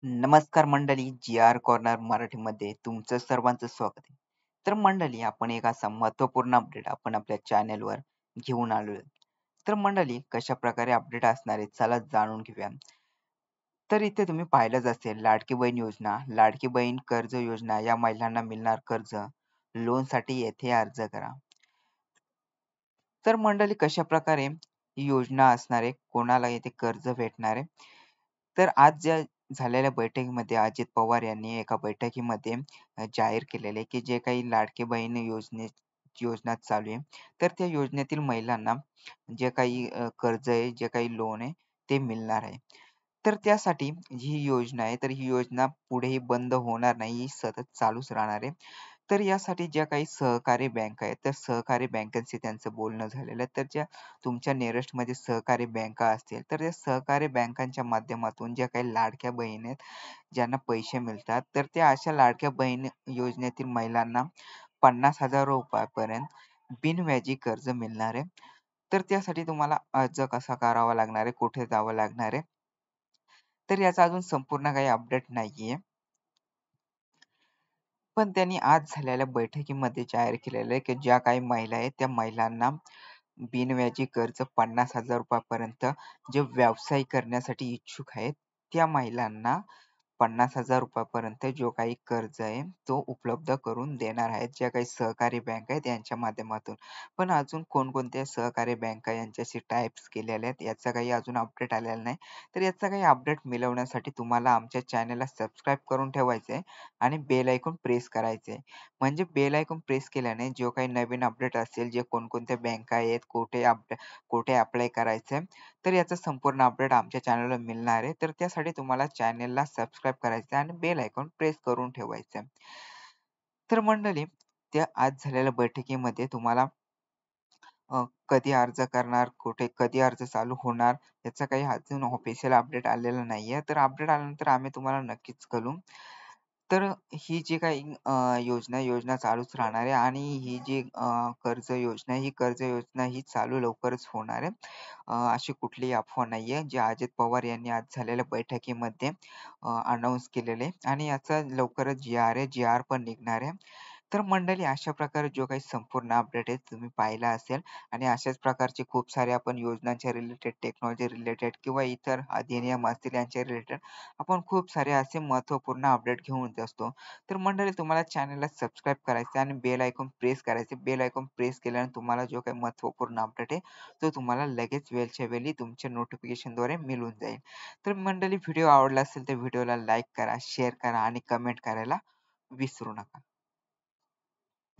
नमस्कार मंडळी, जी R corner मराठीमध्ये तुमचं सर्वांचं स्वागत आहे. तर मंडळी, आपण एक असा महत्त्वपूर्ण अपडेट आपण आपल्या चॅनेलवर घेऊन आलोय. तर मंडळी, कशा प्रकारे अपडेट असणार आहे चला जाणून घेऊया. तर इथे तुम्ही पाहिलंच असेल, लाडकी बहीण योजना, लाडकी बहीण कर्ज योजना, या महिलांना मिळणार कर्ज, लोनसाठी येथे अर्ज करा. तर मंडळी, कशा प्रकारे ही योजना असणार आहे, कोणाला येथे कर्ज भेटणार आहे. तर आज ज्या झालेल्या बैठकीमध्ये अजित पवार यांनी एका बैठकीमध्ये जाहीर केलेले की जे काही लाडकी बहीण योजना चालू आहे, तर त्या योजनेतील महिलांना जे काही कर्ज आहे, जे काही लोन आहे, ते मिळणार आहे. तर त्यासाठी ही योजना आहे, तर ही योजना पुढेही बंद होणार नाही, ही सतत चालूच राहणार आहे. तर यासाठी ज्या काही सहकारी बँका आहेत, त्या सहकारी बँकांशी त्यांचं बोलणं झालेलं आहे. तर ज्या तुमच्या निअरेस्टमध्ये सहकारी बँका असतील, तर त्या सहकारी बँकांच्या माध्यमातून ज्या काही लाडक्या बहिणी आहेत, ज्यांना पैसे मिळतात, तर त्या अशा लाडक्या बहीण योजनेतील महिलांना ₹50,000 बिनव्याजी कर्ज मिळणार आहे. तर त्यासाठी तुम्हाला अर्ज कसा करावा लागणार आहे, कुठे जावं लागणार आहे, तर याचा अजून संपूर्ण काही अपडेट नाहीये. पण त्यांनी आज झालेल्या बैठकीमध्ये जाहीर केलेलं आहे, की ज्या काही महिला आहेत, त्या महिलांना बिनव्याजी कर्ज ₹50,000 पर्यंत जे व्यवसाय करण्यासाठी इच्छुक आहेत, त्या महिलांना ₹50,000 पर्यंत जो काही कर्ज आहे, तो उपलब्ध करून देणार आहेत, ज्या काही सहकारी बँका आहेत यांच्या माध्यमातून. पण अजून कोणकोणत्या सहकारी बँका यांच्याशी टाइप्स केलेल्या आहेत, याचा काही अजून अपडेट आलेला नाही. तर याचा काही अपडेट मिळवण्यासाठी तुम्हाला आमच्या चॅनलला सबस्क्राईब करून ठेवायचं आहे आणि बेल आयकॉन प्रेस करायचं आहे. म्हणजे बेल आयकॉन प्रेस केल्याने जो काही नवीन अपडेट असेल, जे कोणकोणत्या बँका आहेत, कुठे अप्लाय करायचं आहे, तर याचा संपूर्ण अपडेट आमच्या चॅनलवर मिळणार आहे. तर त्यासाठी तुम्हाला चॅनलला सबस्क्राईब करायचं आहे आणि बेल आयकॉन प्रेस करून ठेवायचं आहे. तर मंडळी, त्या आज झालेल्या बैठकीमध्ये तुम्हाला कधी अर्ज करणार, कुठे कधी अर्ज चालू होणार, याचा काही अजून ऑफिशियल अपडेट आलेला नाहीये. तर अपडेट आल्यानंतर आम्ही तुम्हाला नक्कीच कळवू. तर ही जी काही योजना चालूच राहणार आहे आणि ही जी कर्ज योजना ही चालू लवकरच होणार आहे. अशी कुठलीही अफवा नाहीये. जे अजित पवार यांनी आज झालेल्या बैठकीमध्ये अनाउन्स केलेले आणि याचा लवकरच जी-आर आहे, जी-आर पण निघणार आहे. तर मंडळी, अशा प्रकारे जो काही संपूर्ण अपडेट आहे तुम्ही पाहिला असेल आणि अशाच प्रकारचे खूप सारे आपण योजनांच्या रिलेटेड, टेक्नॉलॉजी रिलेटेड किंवा इतर अधिनियम असतील यांच्या रिलेटेड आपण खूप सारे असे महत्त्वपूर्ण अपडेट घेऊन येत असतो. तर मंडळी, तुम्हाला चॅनलला सबस्क्राईब करायचं आणि बेल आयकॉन प्रेस करायचे. बेल आयकॉन प्रेस केल्याने तुम्हाला जो काही महत्त्वपूर्ण अपडेट आहे, तो तुम्हाला लगेच वेळच्या वेळी तुमच्या नोटिफिकेशनद्वारे मिळून जाईल. तर मंडळी, व्हिडिओ आवडला असेल तर व्हिडिओला लाईक करा, शेअर करा आणि कमेंट करायला विसरू नका.